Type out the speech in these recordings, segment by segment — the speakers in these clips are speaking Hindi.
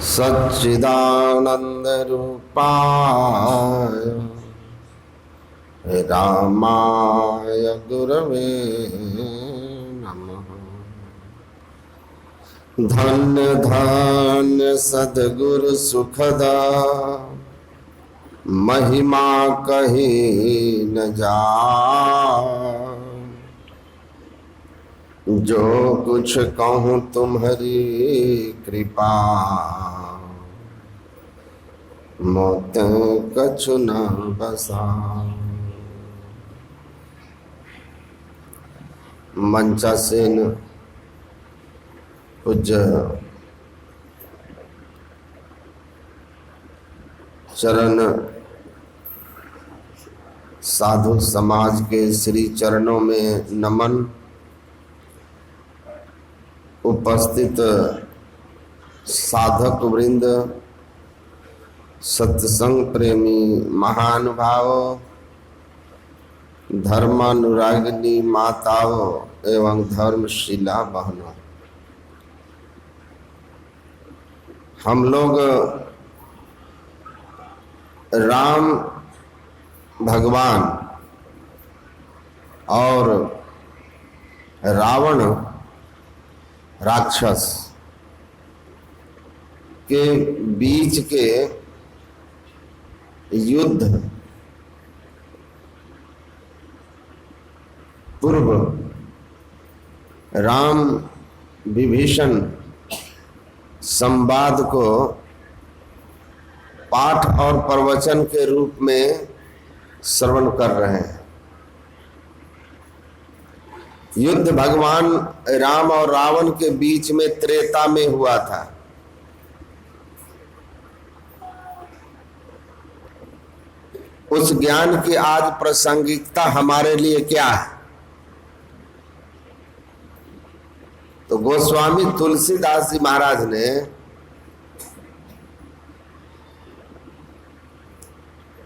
सच्चिदानंद रूपाय रामाय गुरवे नमः। धन्य धन्य सद्गुरु सुखदा महिमा कही न जाए। जो कुछ कहूँ तुम्हारी कृपा मोत कछु न बसा। मंचासीन पूज्य चरण साधु समाज के श्री चरणों में नमन। उपस्थित साधक वृंद, सत्संग प्रेमी महानुभाव, धर्मानुरागिनी माताओं एवं धर्मशिला बहनों, हम लोग राम भगवान और रावण राक्षस के बीच के युद्ध पूर्व राम विभीषण संवाद को पाठ और प्रवचन के रूप में श्रवण कर रहे हैं। युद्ध भगवान राम और रावण के बीच में त्रेता में हुआ था। उस ज्ञान की आज प्रासंगिकता हमारे लिए क्या है? तो गोस्वामी तुलसीदास जी महाराज ने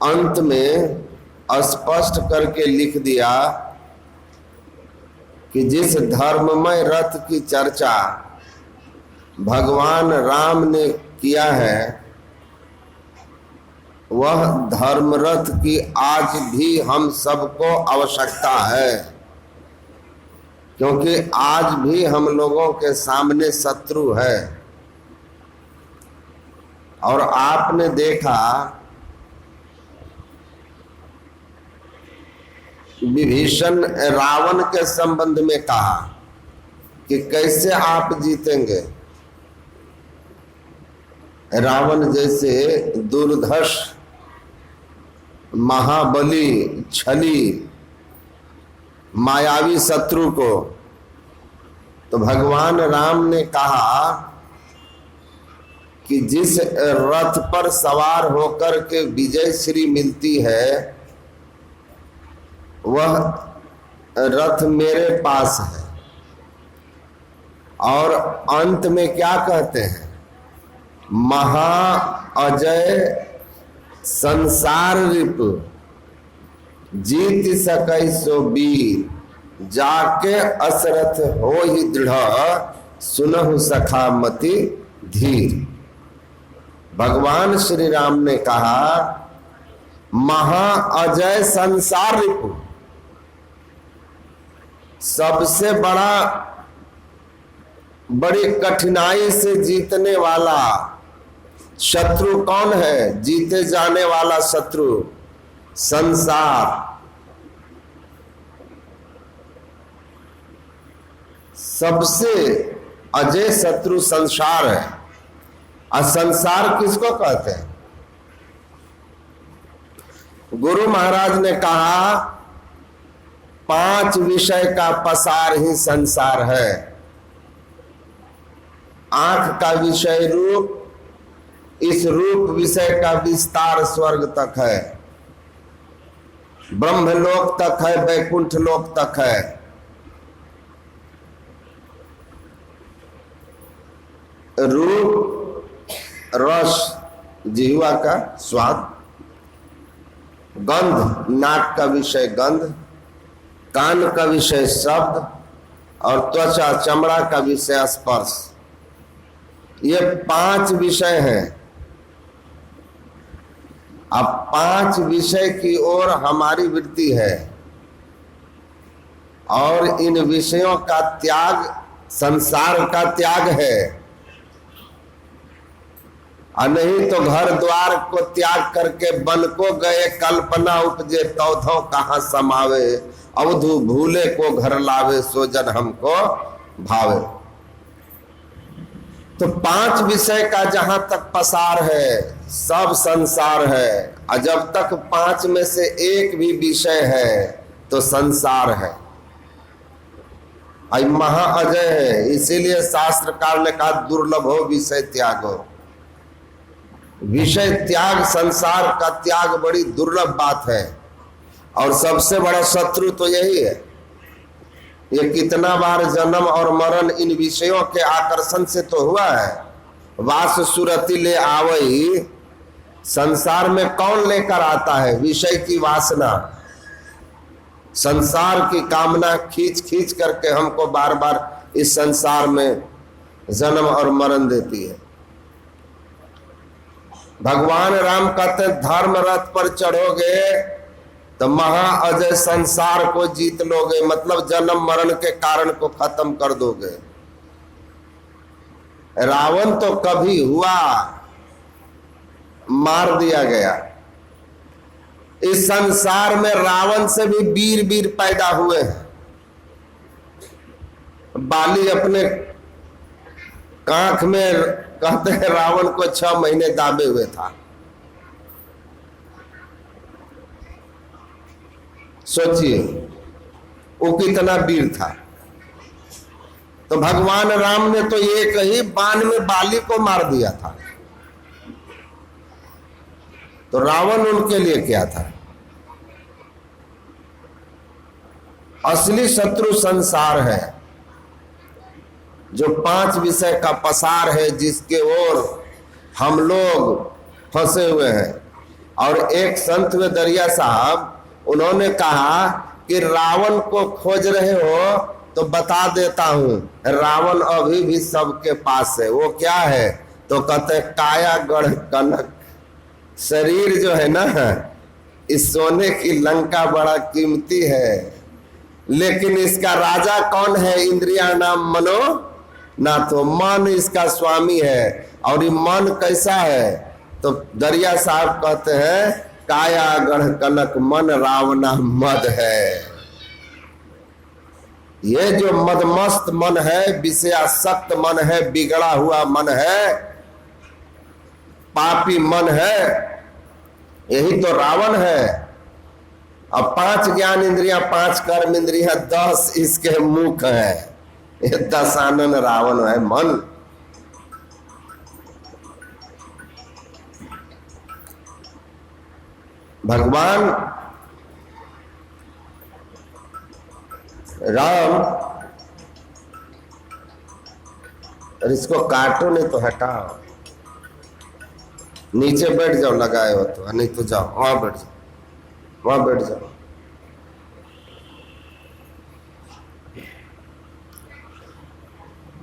अंत में स्पष्ट करके लिख दिया कि जिस धर्ममय रथ की चर्चा भगवान राम ने किया है, वह धर्म रथ की आज भी हम सबको आवश्यकता है, क्योंकि आज भी हम लोगों के सामने शत्रु है। और आपने देखा विभीषण रावण के संबंध में कहा कि कैसे आप जीतेंगे। रावण जैसे दुर्धर्ष महाबली छली मायावी शत्रु को तो भगवान राम ने कहा कि जिस रथ पर सवार होकर के विजय श्री मिलती है, वह रथ मेरे पास है। और अंत में क्या कहते हैं? महा अजय संसार रिपु जीत सकई सो वीर, जाके असरथ हो ही दृढ़ सुनहु सखा मति धीर। भगवान श्री राम ने कहा महा अजय संसार रिपु, सबसे बड़ी कठिनाई से जीतने वाला शत्रु कौन है? जीते जाने वाला शत्रु संसार। सबसे अजय शत्रु संसार है। और संसार किसको कहते हैं? गुरु महाराज ने कहा 5 विषय का पसार ही संसार है। आंख का विषय रूप, इस रूप विषय का विस्तार स्वर्ग तक है, ब्रह्मलोक तक है, वैकुंठ लोक तक है। रूप रस जिह्वा का स्वाद, गंध नाक का विषय गंध, कान का विषय शब्द और त्वचा चमड़ा का विषय स्पर्श। ये 5 विषय हैं। अब 5 विषय की ओर हमारी वृत्ति है और इन विषयों का त्याग संसार का त्याग है, और नहीं तो घर द्वार को त्याग करके बन को गए, कल्पना उपजे तौधों कहाँ समावे, अवधु भूले को घर लावे, सो जन हमको भावे। तो 5 विषय का जहां तक पसार है सब संसार है, और जब तक 5 में से एक भी विषय है तो संसार है, आई महाअजय है। इसीलिए शास्त्रकार ने कहा दुर्लभ हो विषय त्यागो। विषय त्याग, संसार का त्याग बड़ी दुर्लभ बात है, और सबसे बड़ा शत्रु तो यही है। ये कितना बार जन्म और मरण इन विषयों के आकर्षण से तो हुआ है। वास सुरति ले आवई, संसार में कौन लेकर आता है? विषय की वासना, संसार की कामना खींच खींच करके हमको बार बार इस संसार में जन्म और मरण देती है। भगवान राम कहते धर्म रथ पर चढ़ोगे तो महाअजय संसार को जीत लोगे, मतलब जन्म मरण के कारण को खत्म कर दोगे। रावण तो कभी हुआ, मार दिया गया। इस संसार में रावण से भी वीर वीर पैदा हुए हैं। बाली अपने कांख में कहते हैं रावण को 6 महीने दाबे हुए था। सोचिए वो कितना वीर था। तो भगवान राम ने तो एक ही बाण में बाली को मार दिया था, तो रावण उनके लिए क्या था? असली शत्रु संसार है, जो 5 विषय का पसार है, जिसके ओर हम लोग फंसे हुए हैं। और एक संत वे दरिया साहब, उन्होंने कहा कि रावण को खोज रहे हो तो बता देता हूं, रावण अभी भी सबके पास है। वो क्या है? तो कहते काया गढ़ कनक। शरीर जो है ना, इस सोने की लंका बड़ा कीमती है, लेकिन इसका राजा कौन है? इंद्रिया नाम मनो ना, तो मन इसका स्वामी है। और ये मन कैसा है? तो दरिया साहब कहते हैं काया गढ़ कनक मन रावना मद है। ये जो मदमस्त मन है, विषयासक्त मन है, बिगड़ा हुआ मन है, पापी मन है, यही तो रावण है। अब 5 ज्ञान इंद्रियां, 5 कर्म इंद्रियां, 10 इसके मुख है। ये दशानन रावण है मन। भगवान राम, और इसको काटो नहीं तो हटाओ, नीचे बैठ जाओ लगाए हो तो, नहीं तो जाओ वहां बैठ जाओ, वहां बैठ जाओ।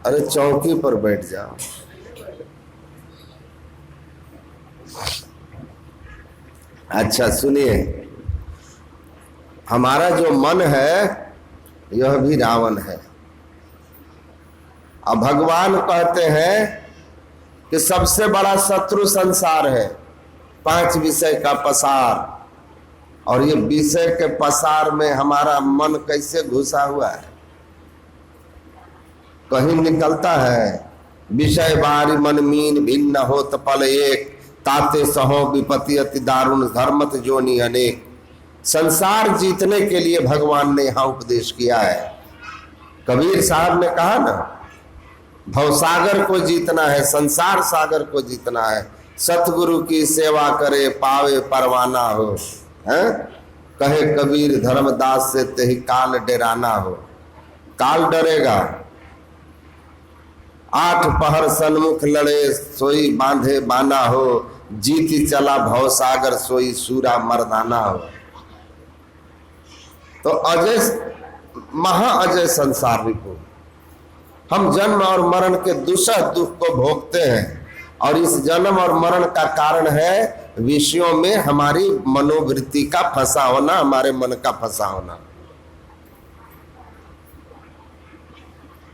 अरे चौकी पर बैठ जाओ। अच्छा सुनिए, हमारा जो मन है यह भी रावण है। अब भगवान कहते हैं कि सबसे बड़ा शत्रु संसार है, 5 विषय का पसार। और ये विषय के पसार में हमारा मन कैसे घुसा हुआ है, कहीं निकलता है। विषय बारी मन मीन भिन्न हो तपल एक, ताते सहो विपत्ति अति दारुण धर्मत जोनी अनेक। संसार जीतने के लिए भगवान ने यहां उपदेश किया है। कबीर साहब ने कहा ना, भवसागर को जीतना है, संसार सागर को जीतना है। सतगुरु की सेवा करे पावे परवाना हो, हैं? कहे कबीर धर्मदास से तेहि काल डराना हो। काल डरेगा, 8 पहर सन्मुख लड़े सोई बांधे बाना हो, जीती चला भवसागर सोई सूरा मर्दाना हो। तो अजय, महाअजय संसार रिपु, हम जन्म और मरण के दुसह दुख को भोगते हैं, और इस जन्म और मरण का कारण है विषयों में हमारी मनोवृत्ति का फंसा होना, हमारे मन का फंसा होना।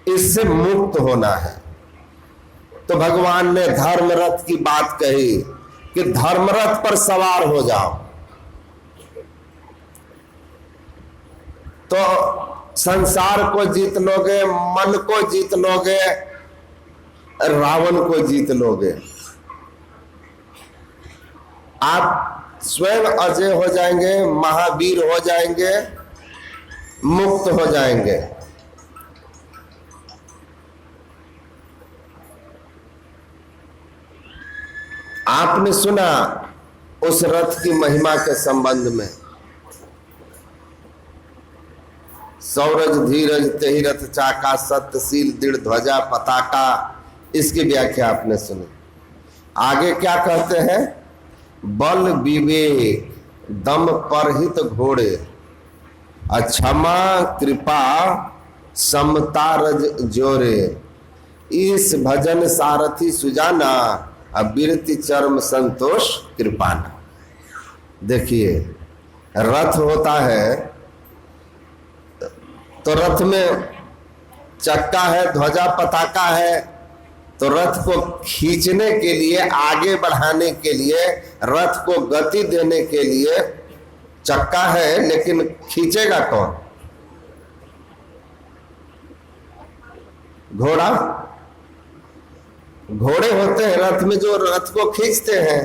इससे मुक्त होना है। तो भगवान ने धर्मरथ की बात कही कि धर्मरथ पर सवार हो जाओ। तो संसार को जीत लोगे, मन को जीत लोगे, रावण को जीत लोगे। आप स्वयं अजय हो जाएंगे, महावीर हो जाएंगे, मुक्त हो जाएंगे। आपने सुना उस रथ की महिमा के संबंध में, सौरज धीरज तेहि रथ चाका, सत्यशील दृढ़ ध्वजा पताका, इसकी व्याख्या आपने सुनी। आगे क्या कहते हैं? बल विवेक दम परहित घोड़े, क्षमा कृपा समता रज जोरे, इस भजन सारथी सुजाना, अबिरति चर्म संतोष कृपाना। देखिए, रथ होता है तो रथ में चक्का है, ध्वजा पताका है, तो रथ को खींचने के लिए, आगे बढ़ाने के लिए, रथ को गति देने के लिए चक्का है, लेकिन खींचेगा कौन? घोड़ा। घोड़े होते हैं रथ में जो रथ को खींचते हैं।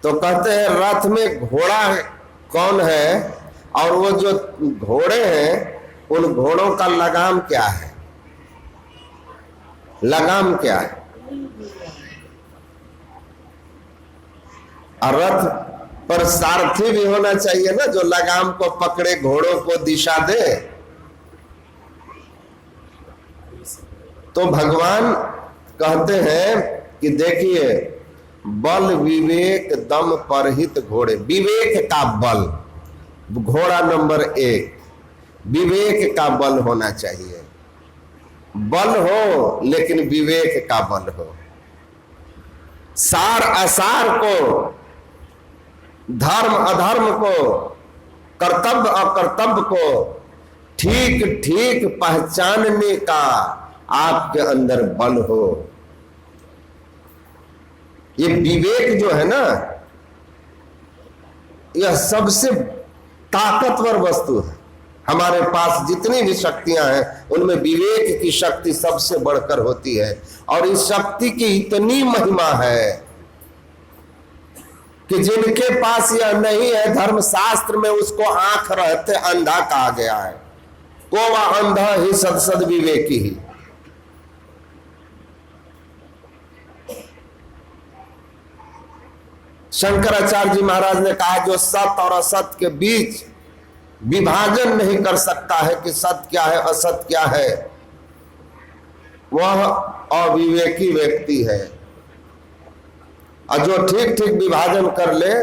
तो कहते हैं रथ में घोड़ा कौन है, और वो जो घोड़े हैं उन घोड़ों का लगाम क्या है? लगाम क्या है? और रथ पर सारथी भी होना चाहिए ना, जो लगाम को पकड़े, घोड़ों को दिशा दे। तो भगवान कहते हैं कि देखिए, बल विवेक दम परहित घोड़े, विवेक का बल, घोड़ा नंबर 1, विवेक का बल होना चाहिए। बल हो लेकिन विवेक का बल हो। सार असार को, धर्म अधर्म को, कर्तव्य अकर्तव्य को ठीक ठीक पहचानने का आपके अंदर बल हो। ये विवेक जो है ना, यह सबसे ताकतवर वस्तु है। हमारे पास जितनी भी शक्तियां हैं उनमें विवेक की शक्ति सबसे बढ़कर होती है। और इस शक्ति की इतनी महिमा है कि जिनके पास यह नहीं है, धर्मशास्त्र में उसको आंख रहते अंधा कहा गया है। को वह अंधा ही सद विवेकी ही। शंकराचार्य जी महाराज ने कहा, जो सत और असत के बीच विभाजन नहीं कर सकता है कि सत्य क्या है असत्य क्या है, वह अविवेकी व्यक्ति है। और जो ठीक ठीक विभाजन कर ले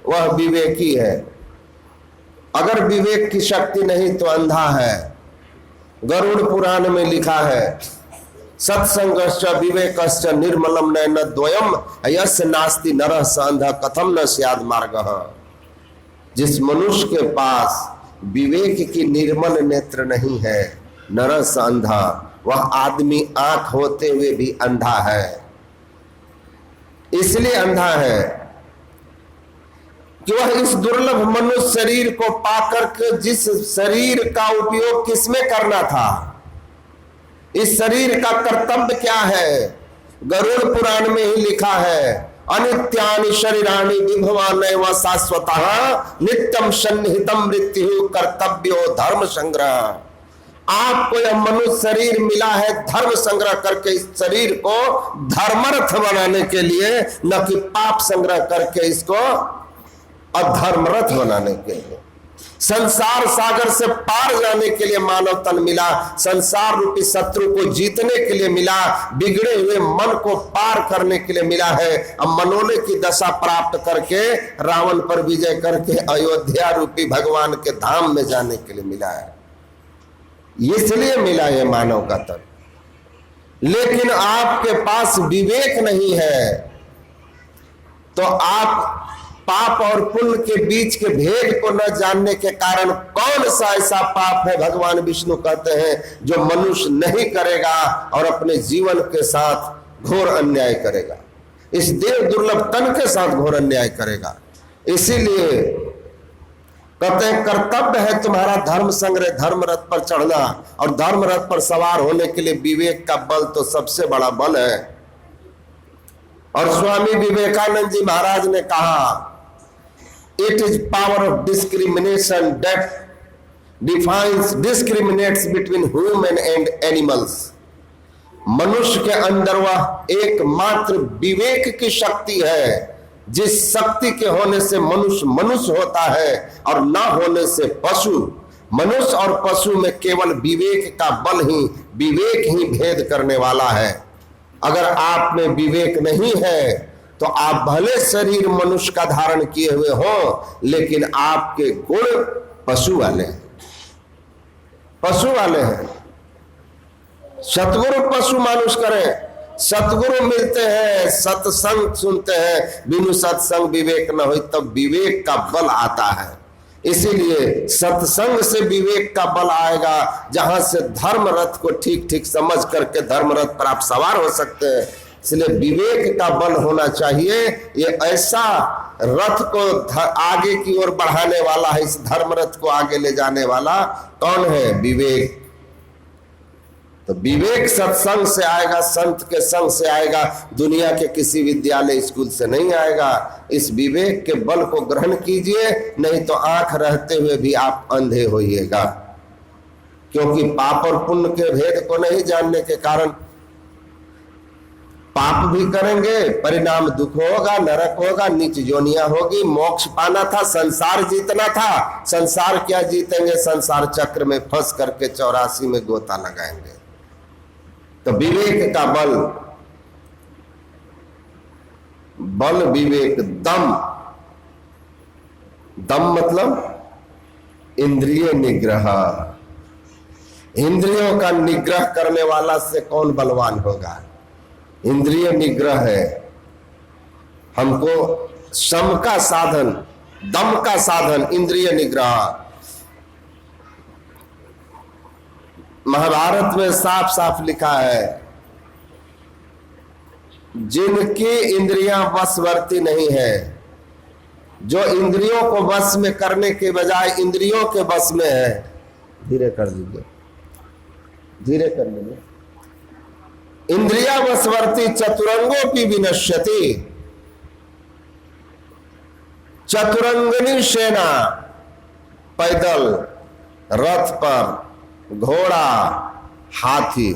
वह विवेकी है। अगर विवेक की शक्ति नहीं तो अंधा है। गरुड़ पुराण में लिखा है, सत्संगश्च विवेकश्च निर्मलम नयन द्वयम यस्य नास्ति नरः स अंधः कथम न स्याद् मार्गः। जिस मनुष्य के पास विवेक की निर्मल नेत्र नहीं है, नरः स अंधा, वह आदमी आंख होते हुए भी अंधा है। इसलिए अंधा है कि वह इस दुर्लभ मनुष्य शरीर को पाकर के जिस शरीर का उपयोग किसमें करना था, इस शरीर का कर्तव्य क्या है, गरुड़ पुराण में ही लिखा है, अनित्यानि शरीराणि विभवानैव शाश्वतः नित्यम सन्निहितम मृत्यु कर्तव्यो धर्म संग्रह। आपको यह मनुष्य शरीर मिला है धर्म संग्रह करके, इस शरीर को धर्मरथ बनाने के लिए, न कि पाप संग्रह करके इसको अधर्मरथ बनाने के लिए। संसार सागर से पार जाने के लिए मानव तन मिला, संसार रूपी शत्रु को जीतने के लिए मिला, बिगड़े हुए मन को पार करने के लिए मिला है। अब मनोले की दशा प्राप्त करके रावण पर विजय करके अयोध्या रूपी भगवान के धाम में जाने के लिए मिला है। इसलिए मिला ये मानव का तन। लेकिन आपके पास विवेक नहीं है, तो आप पाप और पुण्य के बीच के भेद को न जानने के कारण कौन सा ऐसा पाप है, भगवान विष्णु कहते हैं, जो मनुष्य नहीं करेगा और अपने जीवन के साथ घोर अन्याय करेगा, इस देव दुर्लभ तन के साथ घोर अन्याय करेगा। इसीलिए कहते हैं कर्तव्य है तुम्हारा धर्म संग्रह, धर्म रथ पर चढ़ना, और धर्म रथ पर सवार होने के लिए विवेक का बल तो सबसे बड़ा बल है। और स्वामी विवेकानंद जी महाराज ने कहा, it is power of discrimination that discriminates between human and animals. मनुष्य के अंदर वह एकमात्र विवेक की शक्ति है, जिस शक्ति के होने से मनुष्य मनुष्य होता है और न होने से पशु। मनुष्य और पशु में केवल विवेक का बल ही, विवेक ही भेद करने वाला है। अगर आप में विवेक नहीं है तो आप भले शरीर मनुष्य का धारण किए हुए हो, लेकिन आपके गुण पशु वाले हैं, पशु वाले हैं। सतगुरु पशु मानुष करें, सतगुरु मिलते हैं, सत्संग सुनते हैं, बिनु सत्संग विवेक न हो, तब विवेक का बल आता है। इसीलिए सत्संग से विवेक का बल आएगा, जहां से धर्म रथ को ठीक ठीक समझ करके धर्म रथ पर आप सवार हो सकते हैं। इसलिए विवेक का बल होना चाहिए। ये ऐसा रथ को आगे की ओर बढ़ाने वाला है, इस धर्म रथ को आगे ले जाने वाला कौन है? विवेक। तो विवेक सत्संग से आएगा, संत के संग से आएगा, दुनिया के किसी विद्यालय स्कूल से नहीं आएगा। इस विवेक के बल को ग्रहण कीजिए, नहीं तो आंख रहते हुए भी आप अंधे होइएगा। क्योंकि पाप और पुण्य के भेद को नहीं जानने के कारण पाप भी करेंगे, परिणाम दुख होगा, नरक होगा, नीच जोनियां होगी। मोक्ष पाना था, संसार जीतना था, संसार क्या जीतेंगे? संसार चक्र में फंस करके 84 में गोता लगाएंगे। तो विवेक का बल, बल विवेक, दम। दम मतलब इंद्रिय निग्रह। इंद्रियों का निग्रह करने वाला से कौन बलवान होगा? इंद्रिय निग्रह है हमको शम का साधन, दम का साधन, इंद्रिय निग्रह। महाभारत में साफ साफ लिखा है, जिनकी इंद्रियां वशवर्ती नहीं है, जो इंद्रियों को वश में करने के बजाय इंद्रियों के वश में है। धीरे कर दीजिए, धीरे कर लीजिए। इंद्रिया वशवर्ती चतुरंगों की विनश्यति। चतुरंगनी सेना, पैदल, रथ पर, घोड़ा, हाथी,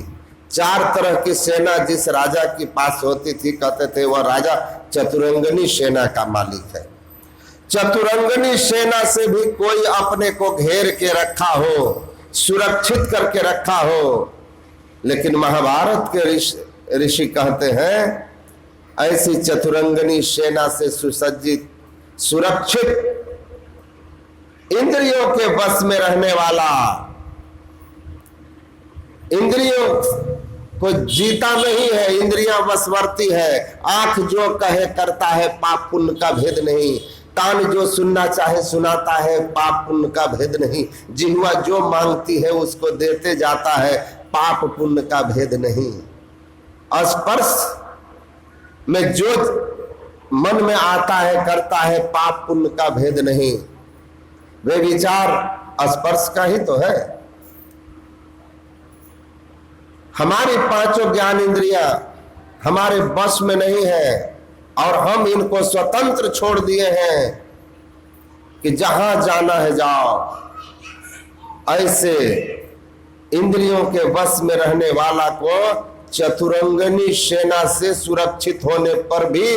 4 तरह की सेना जिस राजा के पास होती थी, कहते थे वह राजा चतुरंगनी सेना का मालिक है। चतुरंगनी सेना से भी कोई अपने को घेर के रखा हो, सुरक्षित करके रखा हो। लेकिन महाभारत के ऋषि कहते हैं, ऐसी चतुरंगनी सेना से सुसज्जित, सुरक्षित, इंद्रियों के वश में रहने वाला, इंद्रियों को जीता नहीं है, इंद्रियां वशवर्ती है। आंख जो कहे करता है, पाप पुण्य का भेद नहीं। कान जो सुनना चाहे सुनाता है, पाप पुण्य का भेद नहीं। जिह्वा जो मांगती है उसको देते जाता है, पाप पुण्य का भेद नहीं। स्पर्श में जो मन में आता है करता है, पाप पुण्य का भेद नहीं। वे विचार स्पर्श का ही तो है। हमारी 5 ज्ञान इंद्रियां हमारे बस में नहीं है, और हम इनको स्वतंत्र छोड़ दिए हैं कि जहां जाना है जाओ। ऐसे इंद्रियों के वश में रहने वाला को चतुरंगनी सेना से सुरक्षित होने पर भी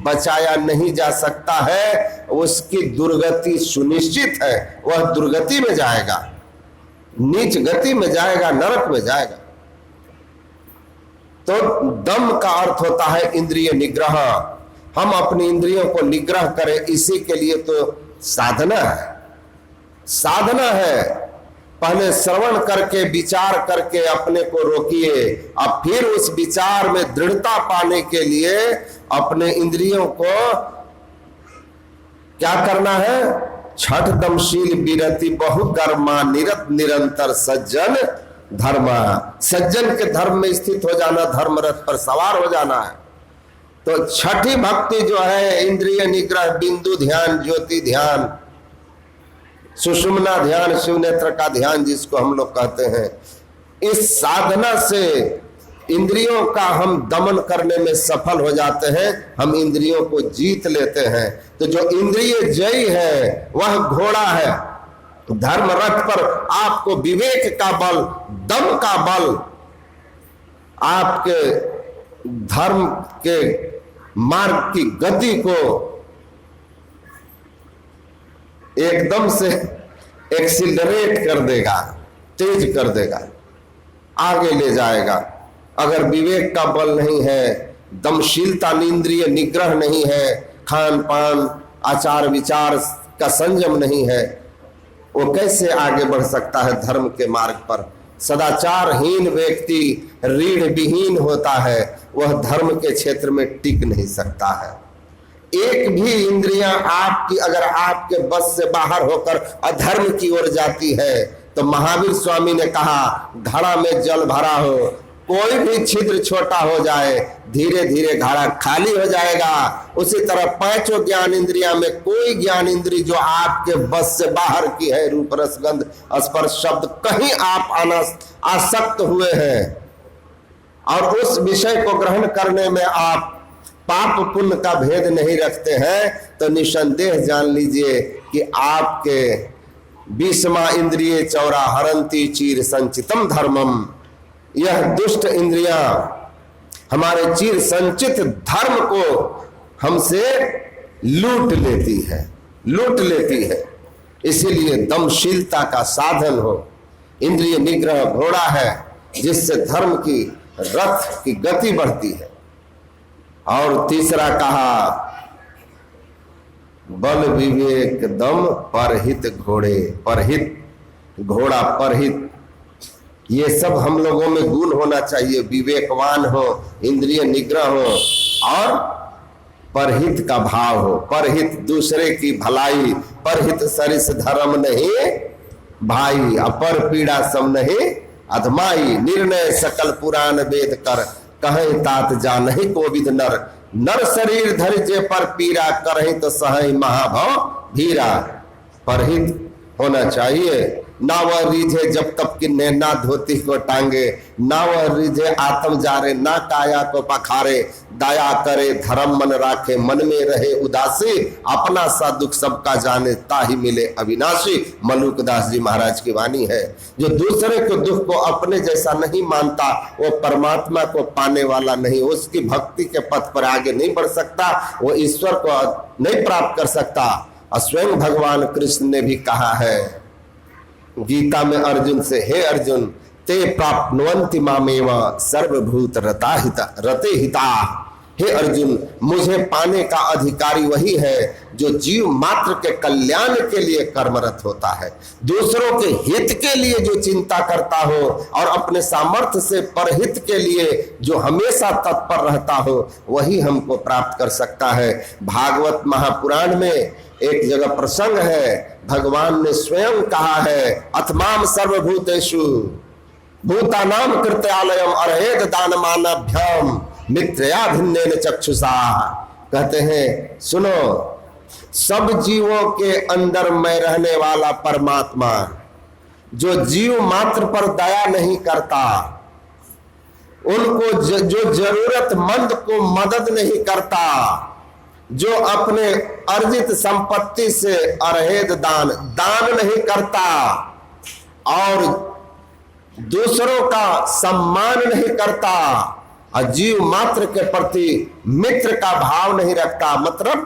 बचाया नहीं जा सकता है। उसकी दुर्गति सुनिश्चित है, वह दुर्गति में जाएगा, नीच गति में जाएगा, नरक में जाएगा। तो दम का अर्थ होता है इंद्रिय निग्रह। हम अपनी इंद्रियों को निग्रह करें, इसी के लिए तो साधना है। साधना है पहले श्रवण करके विचार करके अपने को रोकिए। अब फिर उस विचार में दृढ़ता पाने के लिए अपने इंद्रियों को क्या करना है? छठ दमशील विरति बहु कर्मा निरत निरंतर सज्जन धर्मा। सज्जन के धर्म में स्थित हो जाना, धर्म रथ पर सवार हो जाना है। तो छठी भक्ति जो है इंद्रिय निग्रह, बिंदु ध्यान, ज्योति ध्यान, सुषुम्ना ध्यान, शिव नेत्र का ध्यान जिसको हम लोग कहते हैं, इस साधना से इंद्रियों का हम दमन करने में सफल हो जाते हैं, हम इंद्रियों को जीत लेते हैं। तो जो इंद्रिय जयी है वह घोड़ा है। धर्म रथ पर आपको विवेक का बल, दम का बल, आपके धर्म के मार्ग की गति को एकदम से एक्सीलरेट कर देगा, तेज कर देगा, आगे ले जाएगा। अगर विवेक का बल नहीं है, दमशीलता, इंद्रिय निग्रह नहीं है, खान पान आचार विचार का संयम नहीं है, वो कैसे आगे बढ़ सकता है धर्म के मार्ग पर? सदाचारहीन व्यक्ति रीढ़ विहीन होता है, वह धर्म के क्षेत्र में टिक नहीं सकता है। एक भी इंद्रियां आपकी अगर आपके बस से बाहर होकर अधर्म की ओर जाती है तो महावीर स्वामी ने कहा घड़ा में जल भरा हो, कोई भी छिद्र छोटा हो जाए धीरे धीरे घड़ा खाली हो जाएगा। उसी तरह पांचों ज्ञान इंद्रिया में कोई ज्ञान इंद्री जो आपके बस से बाहर की है, रूप रस गंध स्पर्श शब्द, कहीं आप आसक्त हुए हैं और उस विषय को ग्रहण करने में आप पाप पुण्य का भेद नहीं रखते हैं, तो निसंदेह जान लीजिए कि आपके 20वां इंद्रिय चौरा हरंती चीर संचितम धर्मम, यह दुष्ट इंद्रियां हमारे चीर संचित धर्म को हमसे लूट लेती है। इसीलिए दमशीलता का साधन हो, इंद्रिय निग्रह घोड़ा है जिससे धर्म की रथ की गति बढ़ती है। और तीसरा कहा बल विवेक दम परहित घोड़े, परहित घोड़ा, परहित, ये सब हम लोगों में गुण होना चाहिए। विवेकवान हो, इंद्रिय निग्रह हो और परहित का भाव हो। परहित दूसरे की भलाई, परहित सरिस धर्म नहीं भाई, अपर पीड़ा सम नहीं अधमाई। निर्णय सकल पुराण वेद कर, कहीं तात जा नहीं कोविद नर। नर शरीर धरिजे पर पीरा, करहीं तो सहई महाभव धीरा। परहित होना चाहिए। ना वह रीझे जब तब किन्ने, ना धोती को टांगे, ना वह रीझे आत्म जारे, ना काया को पखारे। दया करे धर्म मन राखे, मन में रहे उदासी, अपना सा दुख सबका जाने, ताही मिले अविनाशी। मलुकदास जी महाराज की वाणी है। जो दूसरे के दुख को अपने जैसा नहीं मानता वो परमात्मा को पाने वाला नहीं, उसकी भक्ति के पथ पर आगे नहीं बढ़ सकता, वो ईश्वर को नहीं प्राप्त कर सकता। और स्वयं भगवान कृष्ण ने भी कहा है गीता में अर्जुन से, हे अर्जुन ते प्राप्नुवन्ति मामेव सर्वभूत रते हिता। हे अर्जुन, मुझे पाने का अधिकारी वही है जो जीव मात्र के कल्याण के लिए कर्मरत होता है, दूसरों के हित के लिए जो चिंता करता हो और अपने सामर्थ्य से परहित के लिए जो हमेशा तत्पर रहता हो, वही हमको प्राप्त कर सकता है। भागवत महापुराण में एक जगह प्रसंग है, भगवान ने स्वयं कहा है अथमाम सर्वभूतेषु भूतानाम कृत्यालयम अर्हेत दानमानाभ्याम मित्रया भिन्नेन चक्षुषा। कहते हैं सुनो, सब जीवों के अंदर मैं रहने वाला परमात्मा जो जीव मात्र पर दया नहीं करता, उनको जो जरूरतमंद को मदद नहीं करता, जो अपने अर्जित संपत्ति से अरहेद दान नहीं करता और दूसरों का सम्मान नहीं करता और जीव मात्र के प्रति मित्र का भाव नहीं रखता, मतलब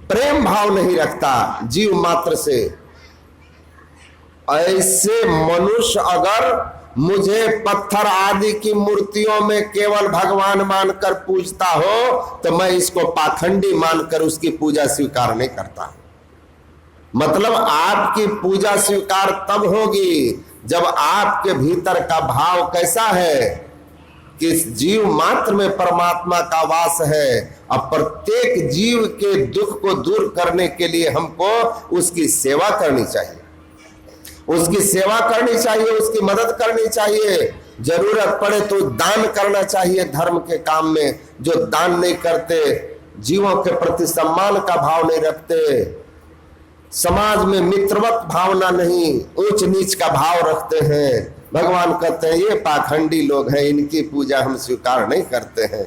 प्रेम भाव नहीं रखता जीव मात्र से, ऐसे मनुष्य अगर मुझे पत्थर आदि की मूर्तियों में केवल भगवान मानकर पूजता हो तो मैं इसको पाखंडी मानकर उसकी पूजा स्वीकार नहीं करता। मतलब आपकी पूजा स्वीकार तब होगी जब आपके भीतर का भाव कैसा है कि जीव मात्र में परमात्मा का वास है। अब प्रत्येक जीव के दुख को दूर करने के लिए हमको उसकी सेवा करनी चाहिए, उसकी सेवा करनी चाहिए, उसकी मदद करनी चाहिए। जरूरत पड़े तो दान करना चाहिए धर्म के काम में। जो दान नहीं करते, जीवों के प्रति सम्मान का भाव नहीं रखते, समाज में मित्रवत भावना नहीं, ऊंच नीच का भाव रखते हैं, भगवान कहते हैं ये पाखंडी लोग हैं, इनकी पूजा हम स्वीकार नहीं करते हैं।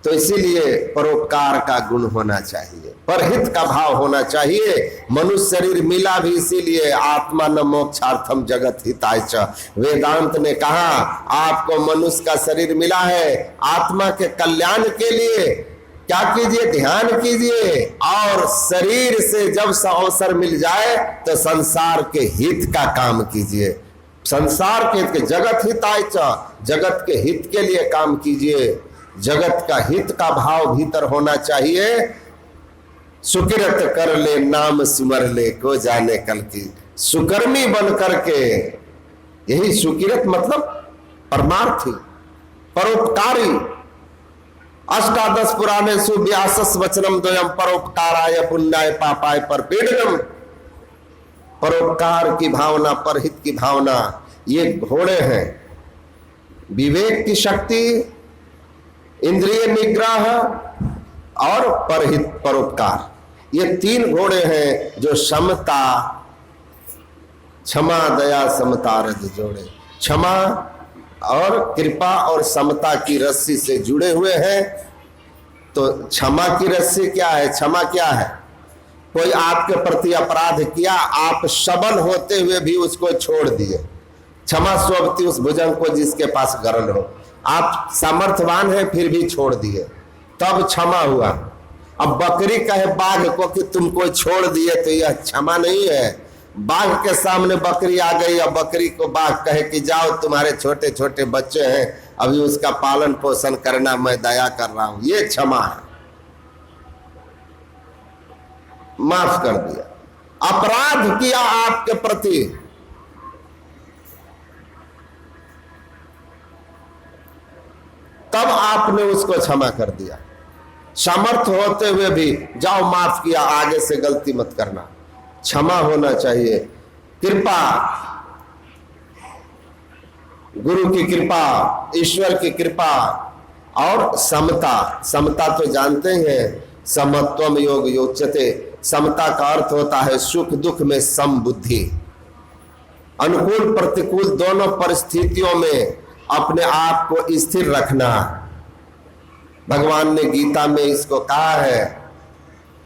तो इसीलिए परोपकार का गुण होना चाहिए, परहित का भाव होना चाहिए। मनुष्य शरीर मिला भी इसीलिए, आत्मा न मोक्षार्थम जगत हिताय च। वेदांत ने कहा आपको मनुष्य का शरीर मिला है आत्मा के कल्याण के लिए। क्या कीजिए, ध्यान कीजिए, और शरीर से जब अवसर मिल जाए तो संसार के हित का काम कीजिए। संसार के हित के, जगत हिताय च, जगत के हित के लिए काम कीजिए। जगत का हित का भाव भीतर होना चाहिए। सुकिरत कर ले नाम सुमर ले को जाने कल की। सुकर्मी बन करके, यही सुकिरत मतलब परमार्थी, परोपकारी। अष्टादश पुराणे सुव्यासस वचनम द्वयम परोपकाराय पुण्याय पापाय परपीडनम। परोपकार की भावना, परहित की भावना, ये घोड़े हैं। विवेक की शक्ति, इंद्रिय निग्रह और परहित परोपकार, ये तीन घोड़े हैं जो समता, क्षमा दया समता रज जोड़े। क्षमा और कृपा और समता की रस्सी से जुड़े हुए हैं। तो क्षमा की रस्सी क्या है? क्षमा क्या है? कोई आपके प्रति अपराध किया, आप सबल होते हुए भी उसको छोड़ दिए। क्षमा स्वभति उस भुजंग को जिसके पास गरल हो। आप सामर्थ्यवान है फिर भी छोड़ दिए, तब क्षमा हुआ। अब बकरी कहे बाघ को कि तुमको छोड़ दिए, तो यह क्षमा नहीं है। बाघ के सामने बकरी आ गई, अब बकरी को बाघ कहे कि जाओ तुम्हारे छोटे छोटे बच्चे हैं, अभी उसका पालन पोषण करना, मैं दया कर रहा हूं, ये क्षमा है। माफ कर दिया। अपराध किया आपके प्रति, तब आपने उसको क्षमा कर दिया। सामर्थ्य होते हुए भी जाओ माफ किया, आगे से गलती मत करना। क्षमा होना चाहिए। कृपा, गुरु की कृपा, ईश्वर की कृपा, और समता। समता तो जानते हैं, समत्वम योग योच्यते। समता का अर्थ होता है सुख दुख में समबुद्धि। अनुकूल प्रतिकूल दोनों परिस्थितियों में अपने आप को स्थिर रखना। भगवान ने गीता में इसको कहा है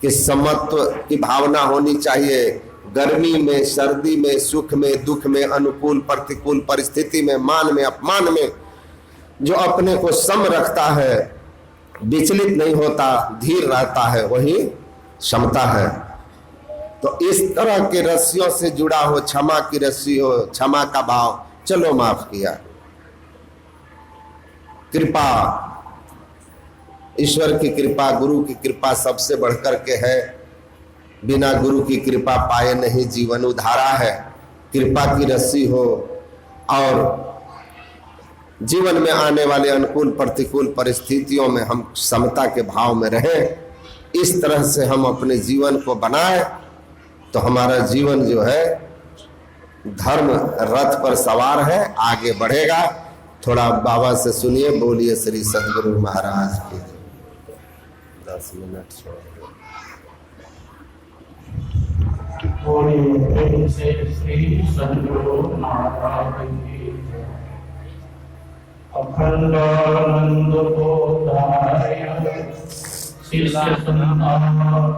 कि समत्व की भावना होनी चाहिए। गर्मी में, सर्दी में, सुख में, दुख में, अनुकूल प्रतिकूल परिस्थिति में, मान में, अपमान में, जो अपने को सम रखता है, विचलित नहीं होता, धीर रहता है, वही क्षमता है। तो इस तरह के रस्सियों से जुड़ा हो, क्षमा की रस्सी हो, क्षमा का भाव, चलो माफ किया। कृपा, ईश्वर की कृपा, गुरु की कृपा सबसे बढ़कर के है। बिना गुरु की कृपा पाए नहीं जीवन उधारा है। कृपा की रस्सी हो और जीवन में आने वाले अनुकूल प्रतिकूल परिस्थितियों में हम समता के भाव में रहें। इस तरह से हम अपने जीवन को बनाएं तो हमारा जीवन जो है धर्म रथ पर सवार है, आगे बढ़ेगा। थोड़ा बाबा से सुनिए। बोलिए श्री सद्गुरु महाराज की। 10 मिनट बोलिए श्री सद्गुरु महाराज की। अखंडानंद बोधाय शिष्य संतान